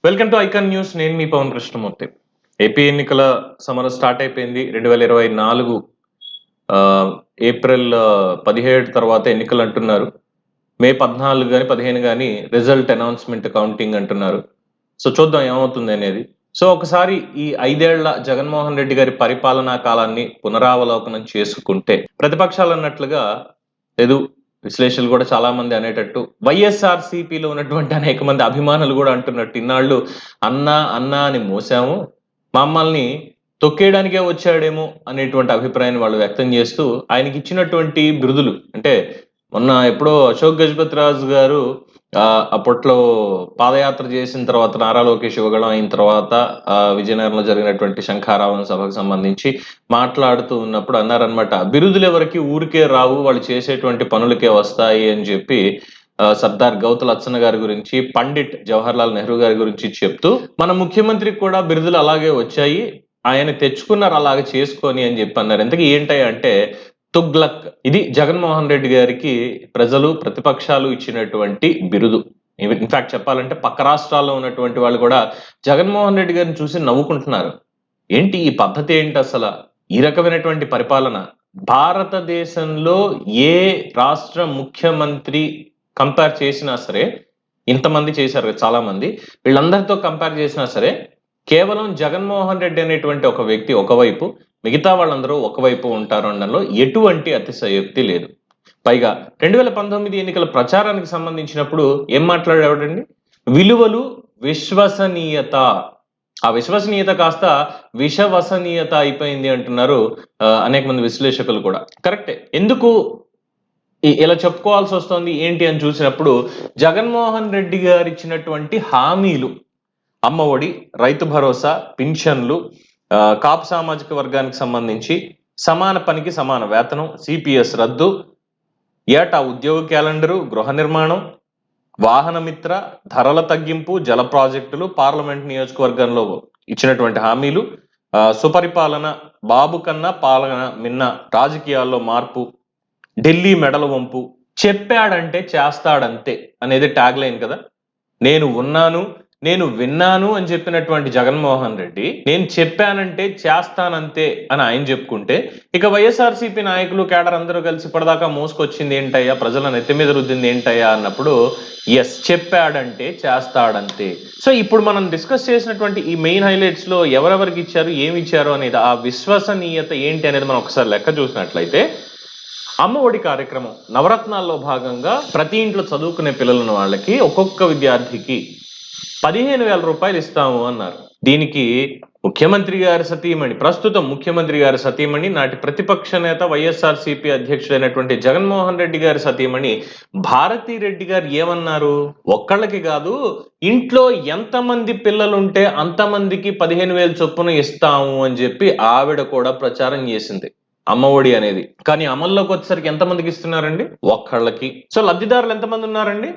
Welcome to icon news. నేను మీ Pawan Krishnamurthy. AP ఎన్నికల సమరం స్టార్ట్ అయిపోయింది. 2024 ఏప్రిల్ 17 తర్వాత ఎన్నికలు అంటున్నారు. మే 14 కానీ 15 కానీ రిజల్ట్ అనౌన్స్మెంట్ కౌంటింగ్ అంటున్నారు. సో చూద్దాం ఏమవుతుంది అనేది. సో ఒకసారి ఈ 5 ఏళ్ల జగన్మోహన్ రెడ్డి గారి పరిపాలనా కాలాన్ని పునరావలోకనం చేసుకుంటే ప్రతిపక్షాలు అన్నట్లుగా లేదు, విశ్లేషకులు కూడా చాలా మంది అనేటట్టు వైఎస్ఆర్సీపీలో ఉన్నటువంటి అనేక మంది అభిమానులు కూడా అంటున్నట్టు ఇన్నాళ్ళు అన్నా అన్నా అని మోసాము, మమ్మల్ని తొక్కేయడానికే వచ్చాడేమో అనేటువంటి అభిప్రాయాన్ని వాళ్ళు వ్యక్తం చేస్తూ ఆయనకి ఇచ్చినటువంటి బిరుదులు అంటే మొన్న ఎప్పుడో అశోక్ గజపతి రాజు గారు అప్పట్లో పాదయాత్ర చేసిన తర్వాత నారా లోకేష్ ఇవ్వగలం అయిన తర్వాత విజయనగరంలో జరిగినటువంటి శంఖారావం సభకు సంబంధించి మాట్లాడుతూ ఉన్నప్పుడు అన్నారనమాట, బిరుదులు ఎవరికి ఊరికే రావు, వాళ్ళు చేసేటువంటి పనులకే వస్తాయి అని చెప్పి సర్దార్ గౌతు లచ్చన్న గారి గురించి, పండిట్ జవహర్ లాల్ నెహ్రూ గారి గురించి చెప్తూ మన ముఖ్యమంత్రికి కూడా బిరుదులు అలాగే వచ్చాయి, ఆయన తెచ్చుకున్నారు అలాగే చేసుకొని అని చెప్పి అన్నారు. ఇంతకీ ఏంటాయి అంటే తుగ్లక్. ఇది జగన్మోహన్ రెడ్డి గారికి ప్రజలు ప్రతిపక్షాలు ఇచ్చినటువంటి బిరుదు. ఇన్ఫాక్ట్ చెప్పాలంటే పక్క రాష్ట్రాల్లో ఉన్నటువంటి వాళ్ళు కూడా జగన్మోహన్ రెడ్డి గారిని చూసి నవ్వుకుంటున్నారు. ఏంటి ఈ పద్ధతి, ఏంటి అసలు ఈ రకమైనటువంటి పరిపాలన? భారతదేశంలో ఏ రాష్ట్ర ముఖ్యమంత్రి కంపేర్ చేసినా సరే, ఇంతమంది చేశారు చాలా మంది, వీళ్ళందరితో కంపేర్ చేసినా సరే కేవలం జగన్మోహన్ రెడ్డి అనేటువంటి ఒక వ్యక్తి ఒకవైపు, మిగతా వాళ్ళందరూ ఒకవైపు ఉంటారు అనడంలో ఎటువంటి అతిశయోక్తి లేదు. పైగా 2019 ఎన్నికల ప్రచారానికి సంబంధించినప్పుడు ఏం మాట్లాడేవాడండి? విలువలు, విశ్వసనీయత. ఆ విశ్వసనీయత కాస్త విషవసనీయత అయిపోయింది అంటున్నారు అనేక మంది విశ్లేషకులు కూడా. కరెక్టే. ఎందుకు ఇలా చెప్పుకోవాల్సి వస్తుంది ఏంటి అని చూసినప్పుడు జగన్మోహన్ రెడ్డి గారు ఇచ్చినటువంటి హామీలు, అమ్మఒడి, రైతు భరోసా, పింఛన్లు, కాపు సామాజిక వర్గానికి సంబంధించి సమాన పనికి సమాన వేతనం, సిపిఎస్ రద్దు, ఏటా ఉద్యోగ క్యాలెండరు, గృహ నిర్మాణం, వాహన మిత్ర, ధరల తగ్గింపు, జల ప్రాజెక్టులు, పార్లమెంట్ నియోజకవర్గంలో ఇచ్చినటువంటి హామీలు, సుపరిపాలన, బాబు కన్నా పాలన మిన్న, రాజకీయాల్లో మార్పు, ఢిల్లీ మెడల వంపు, చెప్పాడంటే చేస్తాడంతే అనేది ట్యాగ్ లైన్ కదా. నేను ఉన్నాను, నేను విన్నాను అని చెప్పినటువంటి జగన్మోహన్ రెడ్డి నేను చెప్పానంటే చేస్తానంతే అని ఆయన చెప్పుకుంటే, ఇక వైఎస్ఆర్సీపీ నాయకులు కేడర్ అందరూ కలిసి ఇప్పటిదాకా మోసుకొచ్చింది ఏంటయ్యా, ప్రజల నెత్తి మీద రుద్దింది ఏంటయ్యా అన్నప్పుడు ఎస్, చెప్పాడంటే చేస్తాడంతే. సో ఇప్పుడు మనం డిస్కస్ చేసినటువంటి ఈ మెయిన్ హైలైట్స్ లో ఎవరెవరికి ఇచ్చారు, ఏమి ఇచ్చారు అనేది, ఆ విశ్వసనీయత ఏంటి అనేది మనం ఒకసారి లెక్క చూసినట్లయితే, అమ్మఒడి కార్యక్రమం నవరత్నాల్లో భాగంగా ప్రతి ఇంట్లో చదువుకునే పిల్లలను వాళ్ళకి ఒక్కొక్క విద్యార్థికి 15,000 రూపాయలు ఇస్తాము అన్నారు. దీనికి ముఖ్యమంత్రి గారి సతీమణి, ప్రస్తుతం ముఖ్యమంత్రి గారి సతీమణి, నాటి ప్రతిపక్ష నేత వైఎస్ఆర్సీపీ అధ్యక్షుడైనటువంటి జగన్మోహన్ రెడ్డి గారి సతీమణి భారతీ రెడ్డి గారు ఏమన్నారు? ఒక్కళ్ళకి కాదు, ఇంట్లో ఎంతమంది పిల్లలుంటే అంతమందికి 15,000 చొప్పున ఇస్తాము అని చెప్పి ఆవిడ కూడా ప్రచారం చేసింది అమ్మఒడి అనేది. కానీ అమల్లోకి వచ్చేసరికి ఎంతమందికి ఇస్తున్నారండి? ఒక్కళ్ళకి. సో లబ్ధిదారులు ఎంతమంది ఉన్నారండి?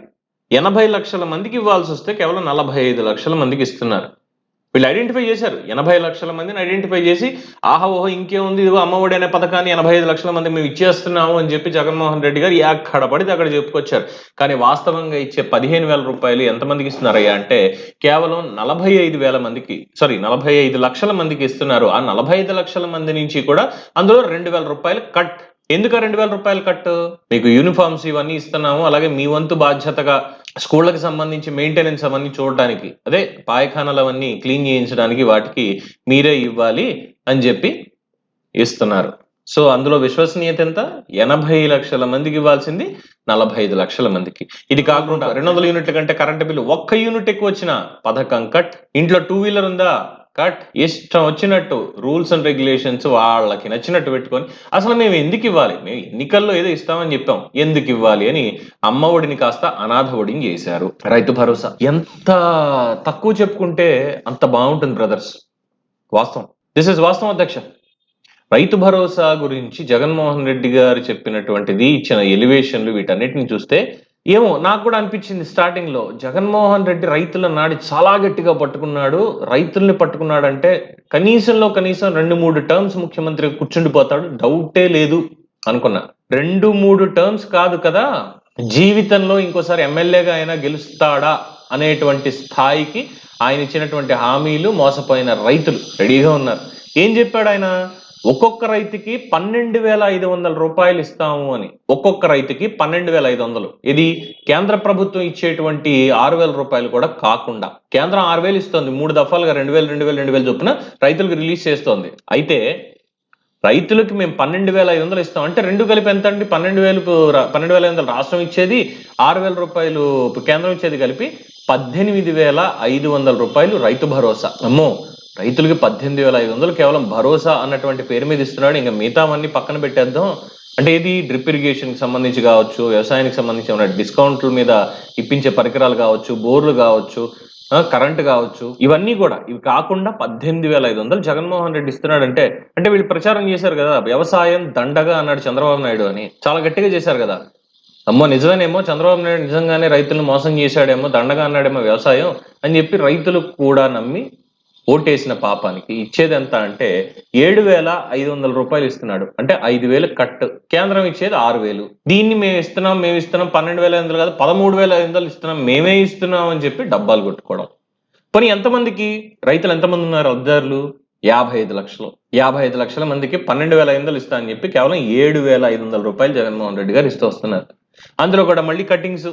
80 లక్షల మందికి ఇవ్వాల్సి వస్తే కేవలం 45 లక్షల మందికి ఇస్తున్నారు. వీళ్ళు ఐడెంటిఫై చేశారు, 80 లక్షల మందిని ఐడెంటిఫై చేసి ఆహా ఓహో ఇంకేముంది, ఇదిగో అమ్మఒడి అనే పథకాన్ని 85 లక్షల మంది మేము ఇచ్చేస్తున్నాము అని చెప్పి జగన్మోహన్ రెడ్డి గారు ఎక్కడ పడితే అక్కడ చెప్పుకొచ్చారు. కానీ వాస్తవంగా ఇచ్చే 15,000 రూపాయలు ఎంతమందికి ఇస్తున్నారయ్యా అంటే కేవలం 45,000 మందికి, 45 లక్షల మందికి ఇస్తున్నారు. ఆ 45 లక్షల మంది నుంచి కూడా అందులో 2,000 రూపాయలు కట్. ఎందుకు 2,000 రూపాయలు కట్? మీకు యూనిఫామ్స్ ఇవన్నీ ఇస్తున్నాము, అలాగే మీ వంతు బాధ్యతగా స్కూళ్ళకి సంబంధించి మెయింటెనెన్స్ అవన్నీ చూడడానికి, అదే పాయఖానాలు అవన్నీ క్లీన్ చేయించడానికి వాటికి మీరే ఇవ్వాలి అని చెప్పి ఇస్తున్నారు. సో అందులో విశ్వసనీయత ఎంత? 80 లక్షల మందికి ఇవ్వాల్సింది 45 లక్షల మందికి. ఇది కాకుండా 200 యూనిట్ల కంటే కరెంటు బిల్లు 1 యూనిట్ ఎక్కువ వచ్చిన పథకం కట్. ఇంట్లో 2 వీలర్ ఉందా? కట్. ఇష్టం వచ్చినట్టు రూల్స్ అండ్ రెగ్యులేషన్స్ వాళ్ళకి నచ్చినట్టు పెట్టుకొని అసలు మేము ఎందుకు ఇవ్వాలి, మేము ఎన్నికల్లో ఏదో ఇస్తామని చెప్పాం, ఎందుకు ఇవ్వాలి అని అమ్మఒడిని కాస్త అనాథ ఒడిని చేశారు. రైతు భరోసా ఎంత తక్కువ చెప్పుకుంటే అంత బాగుంటుంది బ్రదర్స్. వాస్తవం, దిస్ ఇస్ వాస్తవం అధ్యక్ష. రైతు భరోసా గురించి జగన్మోహన్ రెడ్డి గారు చెప్పినటువంటిది, ఇచ్చిన ఎలివేషన్లు, వీటన్నిటిని చూస్తే ఏమో నాకు కూడా అనిపించింది స్టార్టింగ్ లో, జగన్మోహన్ రెడ్డి రైతుల నాడి చాలా గట్టిగా పట్టుకున్నాడు, రైతుల్ని పట్టుకున్నాడంటే కనీసంలో కనీసం 2-3 టర్మ్స్ ముఖ్యమంత్రి కూర్చుండిపోతాడు, డౌటే లేదు అనుకున్నా. 2-3 టర్మ్స్ కాదు కదా, జీవితంలో ఇంకోసారి ఎమ్మెల్యేగా అయినా గెలుస్తాడా అనేటువంటి స్థాయికి ఆయన ఇచ్చినటువంటి హామీలు మోసపోయిన రైతులు రెడీగా ఉన్నారు. ఏం చెప్పాడు ఆయన? ఒక్కొక్క రైతుకి 12,500 రూపాయలు ఇస్తాము అని. ఒక్కొక్క రైతుకి 12,500. ఇది కేంద్ర ప్రభుత్వం ఇచ్చేటువంటి 6,000 రూపాయలు కూడా కాకుండా కేంద్రం 6,000 ఇస్తుంది. 3 దఫాలుగా 2,000, 2,000, 2,000 చొప్పున రైతులకు రిలీజ్ చేస్తోంది. అయితే రైతులకి మేము 12,500 ఇస్తాం అంటే రెండు కలిపి ఎంత అండి? 12,500 రాష్ట్రం ఇచ్చేది, 6,000 రూపాయలు కేంద్రం ఇచ్చేది కలిపి 18,500 రూపాయలు రైతు భరోసా. అమ్మో, రైతులకి 18,500 కేవలం భరోసా అన్నటువంటి పేరు మీద ఇస్తున్నాడు. ఇంకా మిగతావన్నీ పక్కన పెట్టేద్దాం అంటే ఇది డ్రిప్ ఇరిగేషన్ కి సంబంధించి కావచ్చు, వ్యవసాయానికి సంబంధించి ఉన్న డిస్కౌంట్ల మీద ఇప్పించే పరికరాలు కావచ్చు, బోర్లు కావచ్చు, కరెంట్ కావచ్చు, ఇవన్నీ కూడా ఇవి కాకుండా 18,500 జగన్మోహన్ రెడ్డి ఇస్తున్నాడంటే అంటే వీళ్ళు ప్రచారం చేశారు కదా, వ్యవసాయం దండగా అన్నాడు చంద్రబాబు నాయుడు అని. చాలా గట్టిగా చేశారు కదా. అమ్మో నిజమేనేమో, చంద్రబాబు నాయుడు నిజంగానే రైతులను మోసం చేశాడేమో, దండగా అన్నాడేమో వ్యవసాయం అని చెప్పి రైతులు కూడా నమ్మి ఓటేసిన పాపానికి ఇచ్చేది ఎంత అంటే 7,500 రూపాయలు ఇస్తున్నాడు. అంటే 5,000 కట్. కేంద్రం ఇచ్చేది 6,000. దీన్ని మేము ఇస్తున్నాం 12,500 కాదు 13,500 ఇస్తున్నాం, మేమే ఇస్తున్నాం అని చెప్పి డబ్బాలు కొట్టుకోవడం. పోనీ ఎంతమందికి రైతులు ఎంతమంది ఉన్నారు లబ్ధిదారులు? 55 లక్షలు. 55 లక్షల మందికి 12,500 ఇస్తా అని చెప్పి కేవలం 7,500 రూపాయలు జగన్మోహన్ రెడ్డి గారు ఇస్తూ వస్తున్నారు. అందులో కూడా మళ్ళీ కటింగ్స్,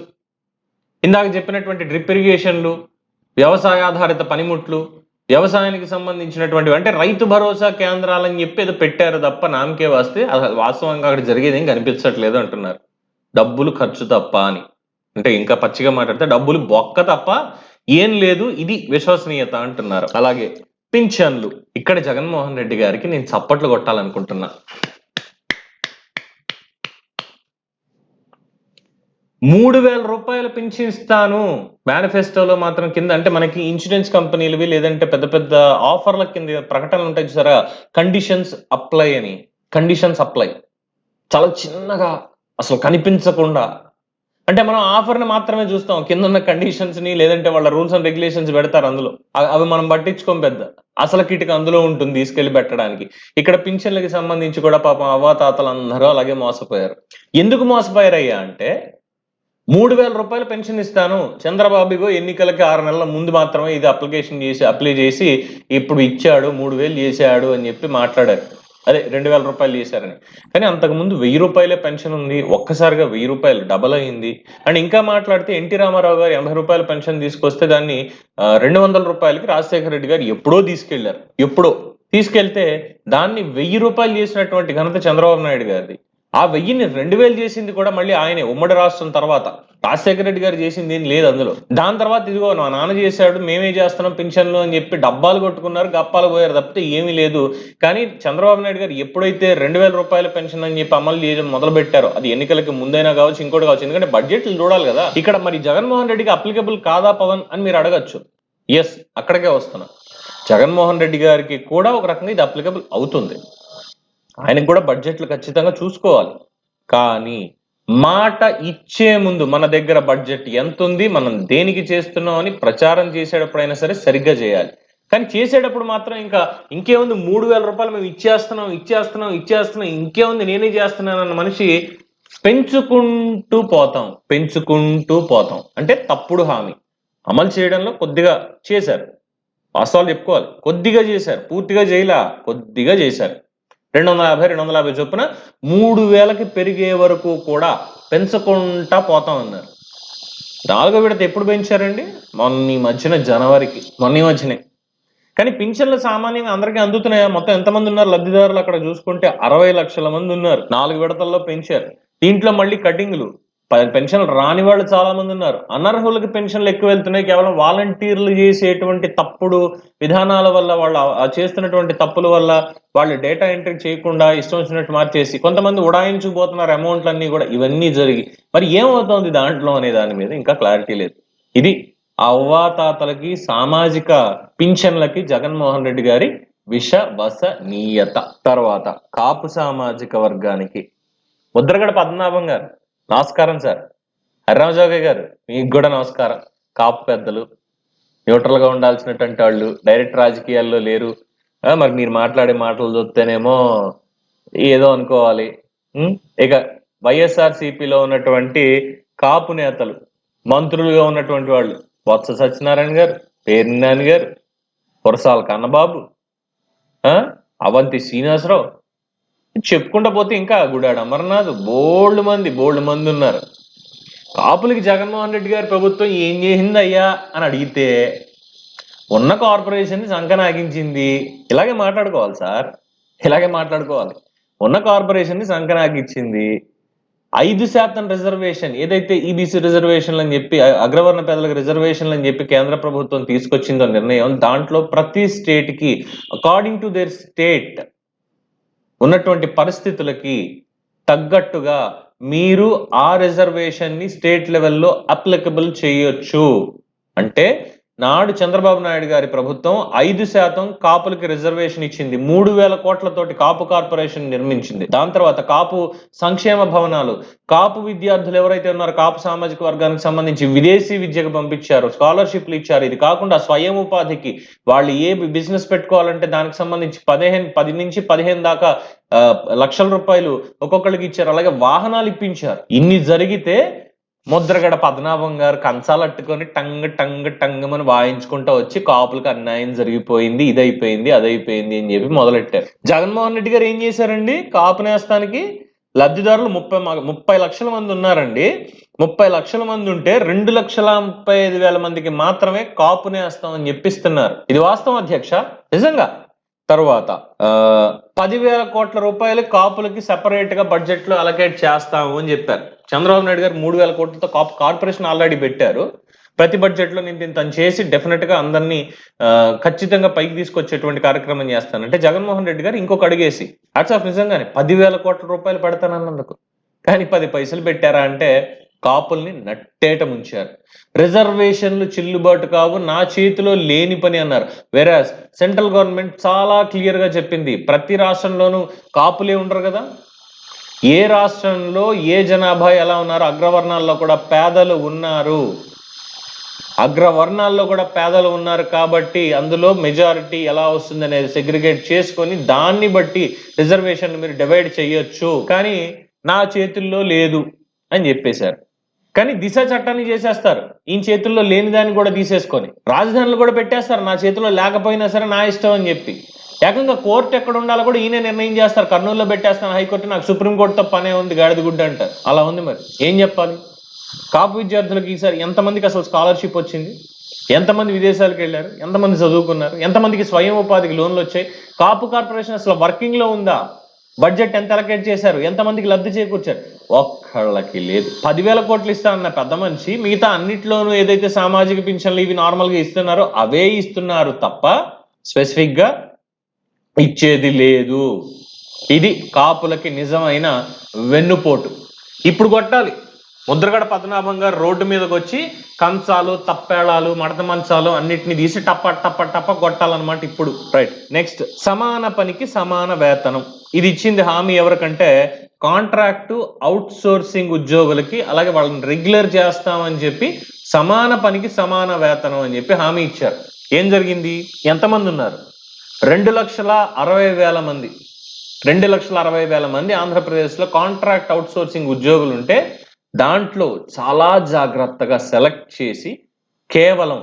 ఇందాక చెప్పినటువంటి డ్రిప్ ఇరిగేషన్లు, వ్యవసాయాధారిత పనిముట్లు, వ్యవసాయానికి సంబంధించినటువంటి అంటే రైతు భరోసా కేంద్రాలని చెప్పి ఏదో పెట్టారు తప్ప నామకే వస్తే వాస్తవంగా అక్కడ జరిగేది ఏం కనిపించట్లేదు అంటున్నారు. డబ్బులు ఖర్చు తప్ప అని. అంటే ఇంకా పచ్చిగా మాట్లాడితే డబ్బులు బొక్క తప్ప ఏం లేదు, ఇది విశ్వసనీయత అంటున్నారు. అలాగే పింఛన్లు, ఇక్కడ జగన్మోహన్ రెడ్డి గారికి నేను చప్పట్లు కొట్టాలనుకుంటున్నా. 3,000 రూపాయలు పింఛన్ ఇస్తాను మేనిఫెస్టోలో మాత్రం కింద. అంటే మనకి ఇన్సూరెన్స్ కంపెనీలవి లేదంటే పెద్ద పెద్ద ఆఫర్ల కింద ప్రకటనలు ఉంటాయి చూసారా, కండిషన్స్ అప్లై అని. కండిషన్స్ అప్లై చాలా చిన్నగా అసలు కనిపించకుండా, అంటే మనం ఆఫర్ని మాత్రమే చూస్తాం, కింద ఉన్న కండిషన్స్ ని లేదంటే వాళ్ళ రూల్స్ అండ్ రెగ్యులేషన్స్ పెడతారు అందులో, అవి మనం పట్టించుకోం పెద్ద. అసలు కిటిక అందులో ఉంటుంది తీసుకెళ్లి పెట్టడానికి. ఇక్కడ పింఛన్లకి సంబంధించి కూడా పాపం అవ్వాతాతలు అందరూ అలాగే మోసపోయారు. ఎందుకు మోసపోయారయ్యా అంటే 3,000 రూపాయలు పెన్షన్ ఇస్తాను, చంద్రబాబుగో ఎన్నికలకి 6 నెలల ముందు మాత్రమే ఇది అప్లై చేసి ఇప్పుడు ఇచ్చాడు, 3,000 చేశాడు అని చెప్పి మాట్లాడారు. అదే 2,000 రూపాయలు చేశారని. కానీ అంతకుముందు 1,000 రూపాయలే పెన్షన్ ఉంది, ఒక్కసారిగా 1,000 రూపాయలు డబల్ అయింది. అండ్ ఇంకా మాట్లాడితే ఎన్టీ రామారావు గారు 80 రూపాయల పెన్షన్ తీసుకొస్తే దాన్ని 200 రూపాయలకి రాజశేఖర రెడ్డి గారు ఎప్పుడో తీసుకెళ్తే దాన్ని 1,000 రూపాయలు చేసినటువంటి ఘనత చంద్రబాబు నాయుడు గారిది. ఆ 1,000ని 2,000 చేసింది కూడా మళ్ళీ ఆయనే, ఉమ్మడి రాష్ట్రం తర్వాత. రాజశేఖర రెడ్డి గారు చేసింది ఏం లేదు అందులో. దాని తర్వాత ఇదిగో మా నాన్న చేశాడు మేమే చేస్తున్నాం పింఛన్లు అని చెప్పి డబ్బాలు కొట్టుకున్నారు, గప్పాలు పోయారు తప్పితే ఏమీ లేదు. కానీ చంద్రబాబు నాయుడు గారు ఎప్పుడైతే 2,000 రూపాయల పెన్షన్ అని చెప్పి అమలు చేయడం మొదలు పెట్టారో, అది ఎన్నికలకి ముందైనా కావచ్చు ఇంకోటి కావచ్చు, ఎందుకంటే బడ్జెట్లు చూడాలి కదా. ఇక్కడ మరి జగన్మోహన్ రెడ్డికి అప్లికబుల్ కాదా పవన్ అని మీరు అడగచ్చు. ఎస్, అక్కడికే వస్తున్నా. జగన్మోహన్ రెడ్డి గారికి కూడా ఒక రకంగా ఇది అప్లికబుల్ అవుతుంది. ఆయనకు కూడా బడ్జెట్లు ఖచ్చితంగా చూసుకోవాలి. కానీ మాట ఇచ్చే ముందు మన దగ్గర బడ్జెట్ ఎంత ఉంది, మనం దేనికి చేస్తున్నాం అని ప్రచారం చేసేటప్పుడైనా సరే సరిగ్గా చేయాలి. కానీ చేసేటప్పుడు మాత్రం ఇంకేముంది 3,000 రూపాయలు మేము ఇచ్చేస్తున్నాం ఇంకేముంది నేనే చేస్తున్నాను అన్న మనిషి పెంచుకుంటూ పోతాం. అంటే తప్పుడు హామీ అమలు చేయడంలో కొద్దిగా చేశారు, వాస్తవాలు చెప్పుకోవాలి, కొద్దిగా చేశారు, పూర్తిగా చేయలా, కొద్దిగా చేశారు. 250 చొప్పున 3,000కి పెరిగే వరకు కూడా పెంచకుండా పోతాం అన్నారు. 4వ విడత ఎప్పుడు పెంచారండి? మొన్న మధ్యనే. కానీ పింఛన్లు సామాన్యంగా అందరికీ అందుతున్నాయా? మొత్తం ఎంతమంది ఉన్నారు లబ్ధిదారులు అక్కడ చూసుకుంటే 60 లక్షల మంది ఉన్నారు. 4 విడతల్లో పెంచారు. దీంట్లో మళ్ళీ కటింగ్లు, పెన్షన్లు రాని వాళ్ళు చాలా మంది ఉన్నారు. అనర్హులకి పెన్షన్లు ఎక్కువ వెళ్తున్నాయి. కేవలం వాలంటీర్లు చేసేటువంటి తప్పుడు విధానాల వల్ల, వాళ్ళు చేస్తున్నటువంటి తప్పుల వల్ల, వాళ్ళు డేటా ఎంట్రీ చేయకుండా ఇష్టం వచ్చినట్టు మార్చేసి కొంతమంది ఉడాయించుకుపోతున్నారు అమౌంట్లన్నీ కూడా. ఇవన్నీ జరిగి మరి ఏమవుతోంది దాంట్లో అనే దాని మీద ఇంకా క్లారిటీ లేదు. ఇది అవ్వాతాతలకి సామాజిక పింఛన్లకి జగన్మోహన్ రెడ్డి గారి విశ్వసనీయత. తర్వాత కాపు సామాజిక వర్గానికి ముద్రగడ పద్మనాభం గారు, నమస్కారం సార్. హరిరామజోగయ్య గారు, మీకు కూడా నమస్కారం. కాపు పెద్దలు, న్యూట్రల్ గా ఉండాల్సినటువంటి వాళ్ళు డైరెక్ట్ రాజకీయాల్లో లేరు. మరి మీరు మాట్లాడే మాటలు చూస్తేనేమో ఏదో అనుకోవాలి. ఇక వైఎస్ఆర్సీపీలో ఉన్నటువంటి కాపు నేతలు, మంత్రులుగా ఉన్నటువంటి వాళ్ళు బొత్స సత్యనారాయణ గారు, పేర్ని నాని గారు, కురసాల కన్నబాబు, అవంతి శ్రీనివాసరావు, చెప్పుకుంటా పోతే ఇంకా గుడాడు అమర్నాథ్, బోల్డ్ మంది ఉన్నారు. కాపులకి జగన్మోహన్ రెడ్డి గారి ప్రభుత్వం ఏం చేసింది అయ్యా అని అడిగితే ఉన్న కార్పొరేషన్ సంకనాగించింది. ఇలాగే మాట్లాడుకోవాలి సార్, ఇలాగే మాట్లాడుకోవాలి. ఉన్న కార్పొరేషన్ సంకనాగించింది. 5% రిజర్వేషన్ ఏదైతే ఈబీసీ రిజర్వేషన్లు అని చెప్పి, అగ్రవర్ణ పేదలకు రిజర్వేషన్లు అని చెప్పి కేంద్ర ప్రభుత్వం తీసుకొచ్చిందో నిర్ణయం, దాంట్లో ప్రతి స్టేట్ కి అకార్డింగ్ టు దేర్ స్టేట్ ఉన్నటువంటి పరిస్థితులకి తగ్గట్టుగా మీరు ఆ రిజర్వేషన్ ని స్టేట్ లెవెల్లో అప్లికబుల్ చేయొచ్చు. అంటే నాడు చంద్రబాబు నాయుడు గారి ప్రభుత్వం 5% కాపులకి రిజర్వేషన్ ఇచ్చింది. 3,000 కోట్లతోటి కాపు కార్పొరేషన్ నిర్మించింది. దాని తర్వాత కాపు సంక్షేమ భవనాలు, కాపు విద్యార్థులు ఎవరైతే ఉన్నారో కాపు సామాజిక వర్గానికి సంబంధించి విదేశీ విద్యకు పంపించారు, స్కాలర్షిప్లు ఇచ్చారు. ఇది కాకుండా స్వయం ఉపాధికి వాళ్ళు ఏ బిజినెస్ పెట్టుకోవాలంటే దానికి సంబంధించి 10 నుంచి 15 దాకా లక్షల రూపాయలు ఒక్కొక్కరికి ఇచ్చారు. అలాగే వాహనాలు ఇప్పించారు. ఇన్ని జరిగితే ముద్రగడ పద్మనాభం గారు కంచాలట్టుకొని టంగమని వాయించుకుంటూ వచ్చి కాపులకు అన్యాయం జరిగిపోయింది, ఇదైపోయింది, అదైపోయింది అని చెప్పి మొదలెట్టారు. జగన్మోహన్ రెడ్డి గారు ఏం చేశారండి? కాపు నేస్తానికి లబ్ధిదారులు 30 లక్షల మంది ఉన్నారండి. 30 లక్షల మంది ఉంటే 2,35,000 మందికి మాత్రమే కాపు నేస్తాం అని చెప్పిస్తున్నారు. ఇది వాస్తవం అధ్యక్ష, నిజంగా. తరువాత 10,000 కోట్ల రూపాయలు కాపులకి సెపరేట్ గా బడ్జెట్ లో అలకేట్ చేస్తాము అని చెప్పారు. చంద్రబాబు నాయుడు గారు 3,000 కోట్లతో కాపు కార్పొరేషన్ ఆల్రెడీ పెట్టారు. ప్రతి బడ్జెట్ లో నేను తను చేసి డెఫినెట్ గా అందరినీ ఖచ్చితంగా పైకి తీసుకొచ్చేటువంటి కార్యక్రమం చేస్తానంటే జగన్మోహన్ రెడ్డి గారు ఇంకొక అడిగేసి హ్యాట్స్ ఆఫ్, నిజంగానే 10,000 కోట్ల రూపాయలు పెడతానన్నందుకు. కానీ 10 పైసలు పెట్టారా అంటే కాపుల్ని నట్టేట ముంచారు. రిజర్వేషన్లు చెల్లుబాటు కావు, నా చేతిలో లేని పని అన్నారు. వెరాజ్ సెంట్రల్ గవర్నమెంట్ చాలా క్లియర్ గా చెప్పింది, ప్రతి రాష్ట్రంలోనూ కాపులే ఉండరు కదా, ఏ రాష్ట్రంలో ఏ జనాభా ఎలా ఉన్నారు, అగ్రవర్ణాల్లో కూడా పేదలు ఉన్నారు. అగ్రవర్ణాల్లో కూడా పేదలు ఉన్నారు కాబట్టి అందులో మెజారిటీ ఎలా వస్తుంది అనేది సెగ్రిగేట్ చేసుకొని దాన్ని బట్టి రిజర్వేషన్ మీరు డివైడ్ చేయొచ్చు. కానీ నా చేతుల్లో లేదు అని చెప్పేశారు. కానీ దిశ చట్టాన్ని చేసేస్తారు, ఈయన చేతుల్లో లేని దాన్ని కూడా తీసేసుకొని రాజధానులు కూడా పెట్టేస్తారు, నా చేతిలో లేకపోయినా సరే నా ఇష్టం అని చెప్పి. ఏకంగా కోర్టు ఎక్కడ ఉండాలో కూడా ఈయన నిర్ణయం చేస్తారు. కర్నూలులో పెట్టేస్తాను హైకోర్టు, నాకు సుప్రీంకోర్టుతో పనే ఉంది, గాడిద గుడ్డ అంటారు. అలా ఉంది. మరి ఏం చెప్పాలి? కాపు విద్యార్థులకు ఈసారి ఎంతమందికి అసలు స్కాలర్షిప్ వచ్చింది, ఎంతమంది విదేశాలకు వెళ్ళారు, ఎంతమంది చదువుకున్నారు, ఎంతమందికి స్వయం ఉపాధికి లోన్లు వచ్చాయి, కాపు కార్పొరేషన్ అసలు వర్కింగ్ లో ఉందా, బడ్జెట్ ఎంత అలకేట్ చేశారు, ఎంతమందికి లబ్ధి చేకూర్చారు? ఒక్కళ్ళకి లేదు. 10,000 కోట్లు ఇస్తానన్న పెద్ద మనిషి మిగతా అన్నిట్లోనూ ఏదైతే సామాజిక పింఛన్లు ఇవి నార్మల్ గా ఇస్తున్నారో అవే ఇస్తున్నారు తప్ప స్పెసిఫిక్ గా ఇచ్చేది లేదు. ఇది కాపులకి నిజమైన వెన్నుపోటు. ఇప్పుడు కొట్టాలి. ముద్రగడ పద్మనాభం గారు రోడ్డు మీదకి వచ్చి కంచాలు, తప్పేళాలు, మడత మంచాలు అన్నిటిని తీసి టప్ప కొట్టాలన్నమాట ఇప్పుడు. రైట్. నెక్స్ట్, సమాన పనికి సమాన వేతనం. ఇది ఇచ్చింది హామీ ఎవరికంటే కాంట్రాక్టు అవుట్ సోర్సింగ్ ఉద్యోగులకి, అలాగే వాళ్ళని రెగ్యులర్ చేస్తామని చెప్పి సమాన పనికి సమాన వేతనం అని చెప్పి హామీ ఇచ్చారు. ఏం జరిగింది? ఎంతమంది ఉన్నారు? 2,60,000 మంది. 2,60,000 మంది ఆంధ్రప్రదేశ్లో కాంట్రాక్ట్ అవుట్ సోర్సింగ్ ఉద్యోగులు ఉంటే దాంట్లో చాలా జాగ్రత్తగా సెలెక్ట్ చేసి కేవలం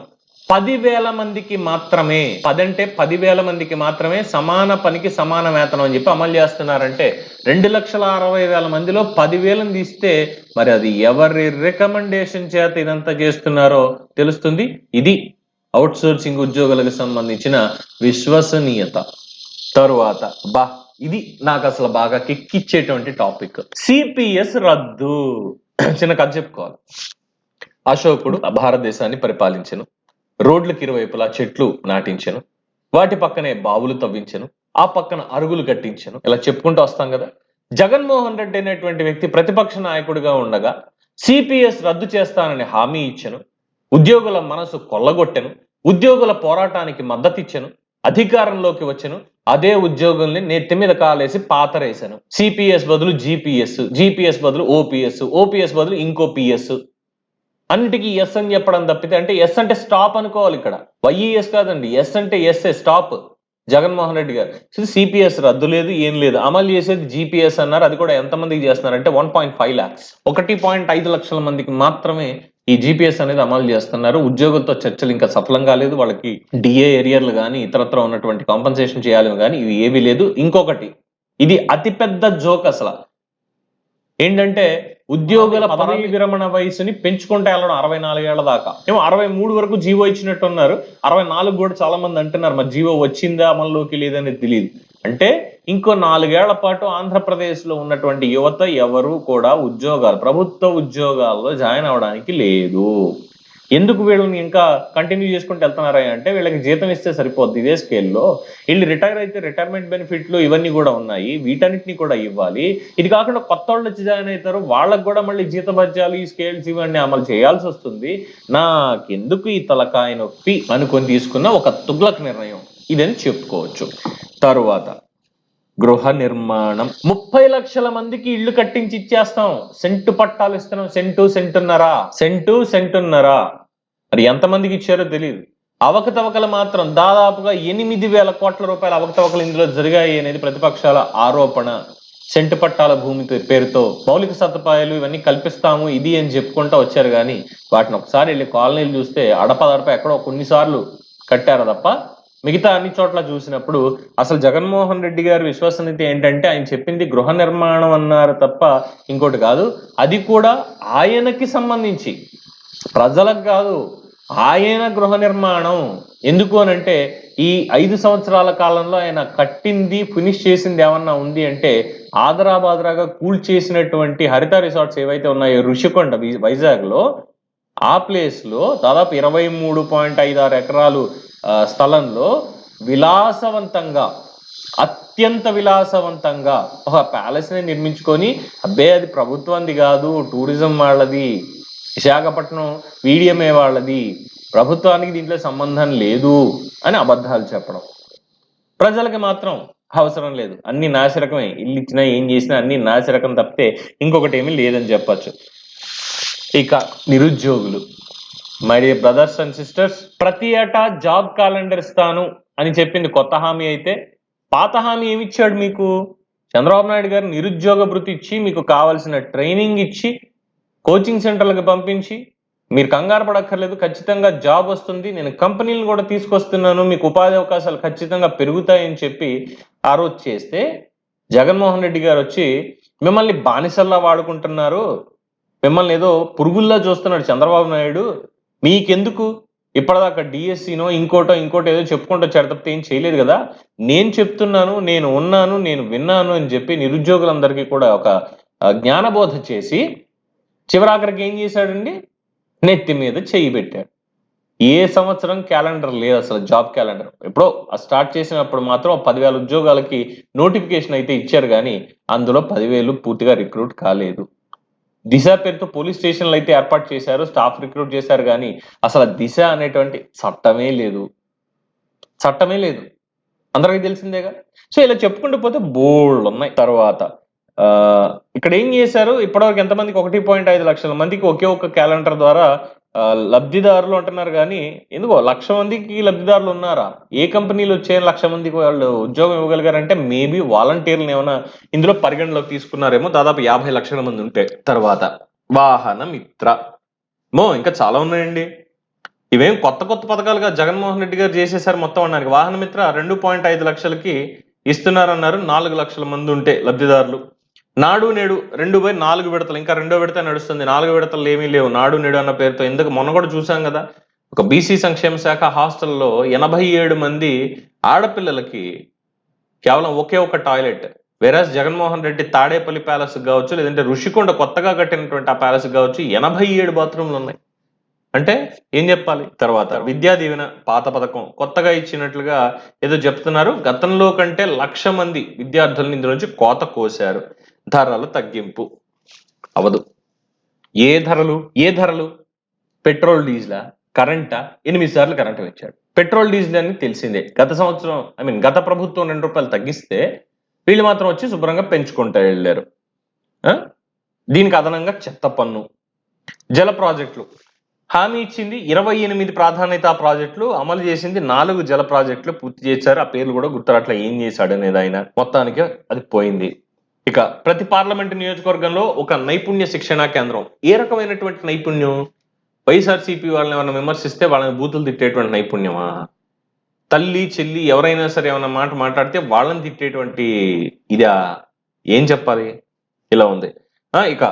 10,000 మందికి మాత్రమే, 10,000 మందికి మాత్రమే సమాన పనికి సమాన వేతనం అని చెప్పి అమలు చేస్తున్నారంటే 2,60,000 మందిలో 10,000 తీస్తే మరి అది ఎవరి రికమెండేషన్ చేత ఇదంతా చేస్తున్నారో తెలుస్తుంది. ఇది అవుట్ సోర్సింగ్ ఉద్యోగులకు సంబంధించిన విశ్వసనీయత. తరువాత ఇది నాకు అసలు బాగా కిక్కిచ్చేటువంటి టాపిక్, సిపిఎస్ రద్దు. చిన్న కథ చెప్పుకోవాలి. అశోకుడు భారతదేశాన్ని పరిపాలించెను, రోడ్లకు ఇరువైపులా చెట్లు నాటించెను, వాటి పక్కనే బావులు తవ్వించెను, ఆ పక్కన అరుగులు కట్టించెను. ఇలా చెప్పుకుంటూ వస్తాం కదా. జగన్మోహన్ రెడ్డి అనేటువంటి వ్యక్తి ప్రతిపక్ష నాయకుడిగా ఉండగా సిపిఎస్ రద్దు చేస్తానని హామీ ఇచ్చెను, ఉద్యోగుల మనసు కొల్లగొట్టెను, ఉద్యోగుల పోరాటానికి మద్దతు ఇచ్చెను, అధికారంలోకి వచ్చెను, అదే ఉద్యోగుల్ని నెత్తి మీద కాలేసి పాతరేశాను. సిపిఎస్ బదులు జిపిఎస్, జిపిఎస్ బదులు ఓపీఎస్, ఓపీఎస్ బదులు ఇంకో పిఎస్, అన్నిటికీ ఎస్ అని చెప్పడం తప్పితే, అంటే ఎస్ అంటే స్టాప్ అనుకోవాలి ఇక్కడ, వైఈఎస్ కాదండి, ఎస్ అంటే ఎస్ఏ స్టాప్. జగన్మోహన్ రెడ్డి గారు సిపిఎస్ రద్దు లేదు, ఏం లేదు, అమలు చేసేది జిపిఎస్ అన్నారు. అది కూడా ఎంతమందికి చేస్తున్నారంటే 1.5 lakhs, 1.5 లక్షల మందికి మాత్రమే ఈ జీపీఎస్ అనేది అమలు చేస్తున్నారు. ఉద్యోగులతో చర్చలు ఇంకా సఫలం కాలేదు. వాళ్ళకి డిఏ ఏరియర్లు కానీ ఇతరత్ర ఉన్నటువంటి కాంపన్సేషన్ చేయాలి కానీ ఇవి ఏమీ లేదు. ఇంకొకటి, ఇది అతిపెద్ద జోక్ అసలు ఏంటంటే, ఉద్యోగుల పదవీ విరమణ వయసుని పెంచుకుంటే వెళ్ళడం 64 ఏళ్ల దాకా. ఏమో 63 వరకు జీవో ఇచ్చినట్టున్నారు. 64 కూడా చాలా మంది అంటున్నారు. మరి జీవో వచ్చిందా అమల్లోకి లేదనేది తెలియదు. అంటే ఇంకో 4 ఏళ్ల పాటు ఆంధ్రప్రదేశ్ లో ఉన్నటువంటి యువత ఎవరు కూడా ప్రభుత్వ ఉద్యోగాల్లో జాయిన్ అవడానికి లేదు. ఎందుకు వీళ్ళని ఇంకా కంటిన్యూ చేసుకుంటూ వెళ్తున్నారా అంటే, వీళ్ళకి జీతం ఇస్తే సరిపోద్ది ఇదే స్కేల్లో. వీళ్ళు రిటైర్ అయితే రిటైర్మెంట్ బెనిఫిట్లు ఇవన్నీ కూడా ఉన్నాయి, వీటన్నిటిని కూడా ఇవ్వాలి. ఇది కాకుండా కొత్త వాళ్ళు వచ్చి జాయిన్ అవుతారు, వాళ్ళకు కూడా మళ్ళీ జీతభత్యాలు ఈ స్కేల్స్ ఇవన్నీ అమలు చేయాల్సి వస్తుంది. నాకెందుకు ఈ తలకాయ నొప్పి అనుకొని తీసుకున్న ఒక తుగ్లక్ నిర్ణయం ఇదని చెప్పుకోవచ్చు. తరువాత గృహ నిర్మాణం 30 లక్షల మందికి ఇళ్లు కట్టించి ఇచ్చేస్తాం, సెంటు పట్టాలు ఇస్తున్నాం. సెంటున్నరా మరి ఎంతమందికి ఇచ్చారో తెలియదు. అవకతవకలు మాత్రం దాదాపుగా 8,000 కోట్ల రూపాయల అవకతవకలు ఇందులో జరిగాయి అనేది ప్రతిపక్షాల ఆరోపణ. సెంటు పట్టాల భూమి పేరుతో మౌలిక సదుపాయాలు ఇవన్నీ కల్పిస్తాము ఇది అని చెప్పుకుంటూ వచ్చారు, కానీ వాటిని ఒకసారి వెళ్ళి కాలనీలు చూస్తే అడపదడప ఎక్కడో కొన్నిసార్లు కట్టారు తప్ప మిగతా అన్ని చోట్ల చూసినప్పుడు అసలు జగన్మోహన్ రెడ్డి గారి విశ్వసనీయత ఏంటంటే, ఆయన చెప్పింది గృహ నిర్మాణం అన్నారు తప్ప ఇంకోటి కాదు. అది కూడా ఆయనకి సంబంధించి, ప్రజలకు కాదు. ఆయన గృహ నిర్మాణం ఎందుకు అనంటే, ఈ 5 సంవత్సరాల కాలంలో ఆయన కట్టింది ఫినిష్ చేసింది ఏమన్నా ఉంది అంటే, ఆదరాబాదరాగా కూల్చేసినటువంటి హరిత రిసార్ట్స్ ఏవైతే ఉన్నాయో ఋషికొండ వైజాగ్ లో, ఆ ప్లేస్ లో దాదాపు 23.56 ఎకరాలు స్థలంలో విలాసవంతంగా, అత్యంత విలాసవంతంగా ఒక ప్యాలెస్ ని నిర్మించుకొని, అబ్బే అది ప్రభుత్వంది కాదు, టూరిజం వాళ్ళది, విశాఖపట్నం వీడియమే వాళ్ళది, ప్రభుత్వానికి దీంట్లో సంబంధం లేదు అని అబద్ధాలు చెప్పడం. ప్రజలకి మాత్రం అవసరం లేదు, అన్ని నాసిరకమే. ఇల్లు ఇచ్చినా ఏం చేసినా అన్ని నాసిరకం తప్పితే ఇంకొకటి ఏమీ లేదని చెప్పచ్చు. ఇక నిరుద్యోగులు, my dear brothers and sisters, ప్రతి ఏటా జాబ్ క్యాలెండర్ ఇస్తాను అని చెప్పింది కొత్త హామీ అయితే, పాత హామీ ఏమిచ్చాడు మీకు? చంద్రబాబు నాయుడు గారు నిరుద్యోగ భృతి ఇచ్చి, మీకు కావాల్సిన ట్రైనింగ్ ఇచ్చి, కోచింగ్ సెంటర్లకు పంపించి, మీరు కంగారు పడక్కర్లేదు, ఖచ్చితంగా జాబ్ వస్తుంది, నేను కంపెనీలను కూడా తీసుకొస్తున్నాను, మీకు ఉపాధి అవకాశాలు ఖచ్చితంగా పెరుగుతాయని చెప్పి ఆ రోజు చేస్తే, జగన్మోహన్ రెడ్డి గారు వచ్చి మిమ్మల్ని బానిసల్లా వాడుకుంటున్నారు, మిమ్మల్ని ఏదో పురుగుల్లా చూస్తున్నాడు చంద్రబాబు నాయుడు, మీకెందుకు ఇప్పటిదాకా డిఎస్సీనో ఇంకోటో ఏదో చెప్పుకుంటూ వచ్చాడు తప్పితే ఏం చేయలేదు కదా, నేను చెప్తున్నాను, నేను ఉన్నాను, నేను విన్నాను అని చెప్పి నిరుద్యోగులందరికీ కూడా ఒక జ్ఞానబోధ చేసి చివరాఖరికి ఏం చేశాడండి? నెత్తి మీద చెయ్యి పెట్టాడు. ఏ సంవత్సరం క్యాలెండర్ లేదు అసలు, జాబ్ క్యాలెండర్. ఎప్పుడో స్టార్ట్ చేసినప్పుడు మాత్రం 10,000 ఉద్యోగాలకి నోటిఫికేషన్ అయితే ఇచ్చారు, కానీ అందులో 10,000 పూర్తిగా రిక్రూట్ కాలేదు. దిశ పేరుతో పోలీస్ స్టేషన్లు అయితే ఏర్పాటు చేశారు, స్టాఫ్ రిక్రూట్ చేశారు, కానీ అసలు దిశ అనేటువంటి చట్టమే లేదు, అందరికీ తెలిసిందేగా. సో ఇలా చెప్పుకుంటూ పోతే బోల్డ్ ఉన్నాయి. తర్వాత ఇక్కడ ఏం చేశారు, ఇప్పటివరకు ఎంతమందికి 1.5 లక్షల మందికి ఒకే ఒక్క క్యాలెండర్ ద్వారా లబ్ధిదారులు అంటున్నారు, కానీ ఎందుకో 1,00,000 మందికి లబ్ధిదారులు ఉన్నారా? ఏ కంపెనీలు వచ్చే 1,00,000 మందికి వాళ్ళు ఉద్యోగం ఇవ్వగలిగారంటే మేబీ వాలంటీర్లను ఏమైనా ఇందులో పరిగణలోకి తీసుకున్నారేమో, దాదాపు 50 లక్షల మంది ఉంటే. తర్వాత వాహన మిత్ర, ఇంకా చాలా ఉన్నాయండి. ఇవేం కొత్త పథకాలుగా జగన్మోహన్ రెడ్డి గారు చేసేసారు మొత్తం అన్నారు. వాహన మిత్ర 2.5 లక్షలకి ఇస్తున్నారన్నారు, 4 లక్షల మంది ఉంటే లబ్ధిదారులు. నాడు నేడు 2/4 విడతలు, ఇంకా 2వ విడత నడుస్తుంది. 4 విడతలు ఏమీ లేవు. నాడు నేడు అన్న పేరుతో ఎందుకు మొన్న కూడా చూసాం కదా, ఒక బీసీ సంక్షేమ శాఖ హాస్టల్లో 87 మంది ఆడపిల్లలకి కేవలం ఒకే ఒక టాయిలెట్. వేరాజ్ జగన్మోహన్ రెడ్డి తాడేపల్లి ప్యాలెస్ కావచ్చు, లేదంటే ఋషికొండ కొత్తగా కట్టినటువంటి ఆ ప్యాలెస్ కావచ్చు, 87 బాత్రూమ్లు ఉన్నాయి. అంటే ఏం చెప్పాలి? తర్వాత విద్యా దీవెన పాత పథకం కొత్తగా ఇచ్చినట్లుగా ఏదో చెప్తున్నారు. గతంలో కంటే 1,00,000 మంది విద్యార్థులను ఇందులోంచి కోత కోశారు. ధరలు తగ్గింపు అవదు. ఏ ధరలు? పెట్రోల్ డీజిలా, కరెంటా? 8 సార్లు కరెంటు ఇచ్చాడు. పెట్రోల్ డీజిల్ అని తెలిసిందే. గత ప్రభుత్వం 2 రూపాయలు తగ్గిస్తే వీళ్ళు మాత్రం వచ్చి శుభ్రంగా పెంచుకుంటూ వెళ్ళారు. దీనికి అదనంగా చెత్త పన్ను. జల ప్రాజెక్టులు హామీ ఇచ్చింది 28 ప్రాధాన్యత ప్రాజెక్టులు, అమలు చేసింది 4 జల ప్రాజెక్టులు పూర్తి చేశారు. ఆ పేర్లు కూడా గుర్తురాట్లా ఏం చేశాడు అనేది. ఆయన మొత్తానికి అది పోయింది. ఇక ప్రతి పార్లమెంటు నియోజకవర్గంలో ఒక నైపుణ్య శిక్షణా కేంద్రం. ఏ రకమైనటువంటి నైపుణ్యం? వైఎస్ఆర్సీపీ వాళ్ళని ఏమైనా విమర్శిస్తే వాళ్ళని బూతులు తిట్టేటువంటి నైపుణ్యమా? తల్లి చెల్లి ఎవరైనా సరే ఏమైనా మాట మాట్లాడితే వాళ్ళని తిట్టేటువంటి ఇదా? ఏం చెప్పాలి? ఇలా ఉంది. ఇక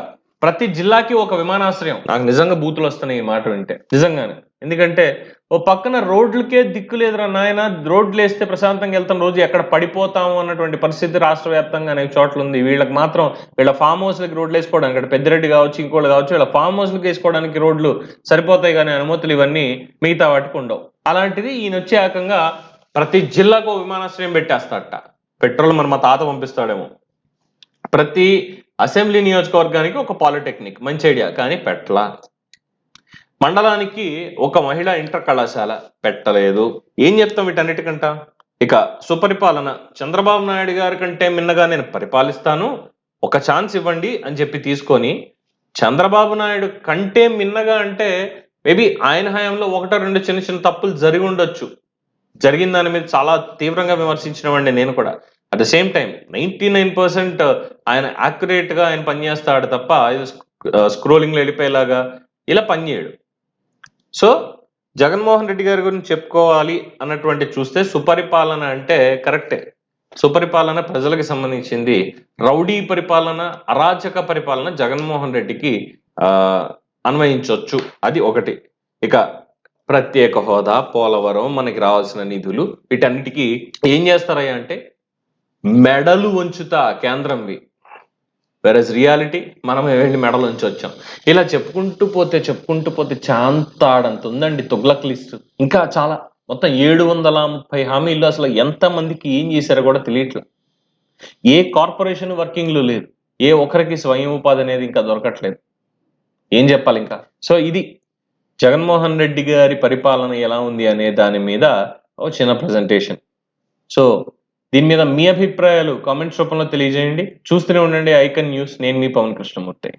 ప్రతి జిల్లాకి ఒక విమానాశ్రయం. నాకు నిజంగా బూతులు వస్తున్నాయి ఈ మాట వింటే, నిజంగానే. ఎందుకంటే ఓ పక్కన రోడ్లకే దిక్కు లేదురా నాయన, రోడ్లు వేస్తే ప్రశాంతంగా వెళ్తాం, రోజు ఎక్కడ పడిపోతాము అన్నటువంటి పరిస్థితి రాష్ట్ర వ్యాప్తంగా అనేక చోట్ల ఉంది. వీళ్ళకి మాత్రం వీళ్ళ ఫామ్ హౌస్లకి రోడ్లు వేసుకోవడానికి, అంటే పెద్దిరెడ్డి కావచ్చు, ఇంకోళ్ళు కావచ్చు, వీళ్ళ ఫామ్ హౌస్లకి వేసుకోవడానికి రోడ్లు సరిపోతాయి కానీ అనుమతులు ఇవన్నీ మిగతా వాటికి ఉండవు. అలాంటిది ఈయన వచ్చే ఏకంగా ప్రతి జిల్లాకు విమానాశ్రయం పెట్టేస్తాడట. పెట్రోల్ మా తాత పంపిస్తాడేమో. ప్రతి అసెంబ్లీ నియోజకవర్గానికి ఒక పాలిటెక్నిక్, మంచి ఐడియా, కానీ పెట్టలా. మండలానికి ఒక మహిళా ఇంటర్ కళాశాల పెట్టలేదు. ఏం చెప్తాం వీటన్నిటికంట? ఇక సుపరిపాలన, చంద్రబాబు నాయుడు గారి కంటే మిన్నగా నేను పరిపాలిస్తాను, ఒక ఛాన్స్ ఇవ్వండి అని చెప్పి తీసుకొని, చంద్రబాబు నాయుడు కంటే మిన్నగా అంటే మేబీ ఆయన హయాంలో ఒకటో రెండు చిన్న చిన్న తప్పులు జరిగి ఉండొచ్చు. జరిగిన దాని మీద చాలా తీవ్రంగా విమర్శించిన వాడిని నేను కూడా. అట్ ద సేమ్ టైం 99% ఆయన యాక్యురేట్ గా ఆయన పనిచేస్తాడు తప్ప స్క్రోలింగ్ లో వెళ్ళిపోయేలాగా ఇలా పనిచేయడు. సో జగన్మోహన్ రెడ్డి గారి గురించి చెప్పుకోవాలి అన్నటువంటి చూస్తే సుపరిపాలన అంటే కరెక్టే. సుపరిపాలన ప్రజలకు సంబంధించింది. రౌడీ పరిపాలన, అరాచక పరిపాలన జగన్మోహన్ రెడ్డికి అన్వయించవచ్చు. అది ఒకటి. ఇక ప్రత్యేక హోదా, పోలవరం, మనకి రావాల్సిన నిధులు, వీటన్నిటికీ ఏం చేస్తారయ్యా అంటే మెడలు వంచుతా కేంద్రంవి. వెరస్ రియాలిటీ మనం వెళ్ళి మెడలు వంచి వచ్చాం. ఇలా చెప్పుకుంటూ పోతే చాంతాడంత ఉందండి తుగ్లక్ లిస్ట్. ఇంకా చాలా, మొత్తం 730 హామీలు అసలు ఎంత మందికి ఏం చేశారో కూడా తెలియట్లేదు. ఏ కార్పొరేషన్ వర్కింగ్ లో లేదు, ఏ ఒక్కరికి స్వయం ఉపాధి అనేది ఇంకా దొరకట్లేదు. ఏం చెప్పాలి ఇంకా? సో ఇది జగన్మోహన్ రెడ్డి గారి పరిపాలన ఎలా ఉంది అనే దాని మీద ఒక చిన్న ప్రెజెంటేషన్. సో దీని మీద మీ అభిప్రాయాలు కామెంట్స్ రూపంలో తెలియజేయండి. చూస్తూనే ఉండండి ఐకాన్ న్యూస్. నేను మీ పవన్ కృష్ణమూర్తి.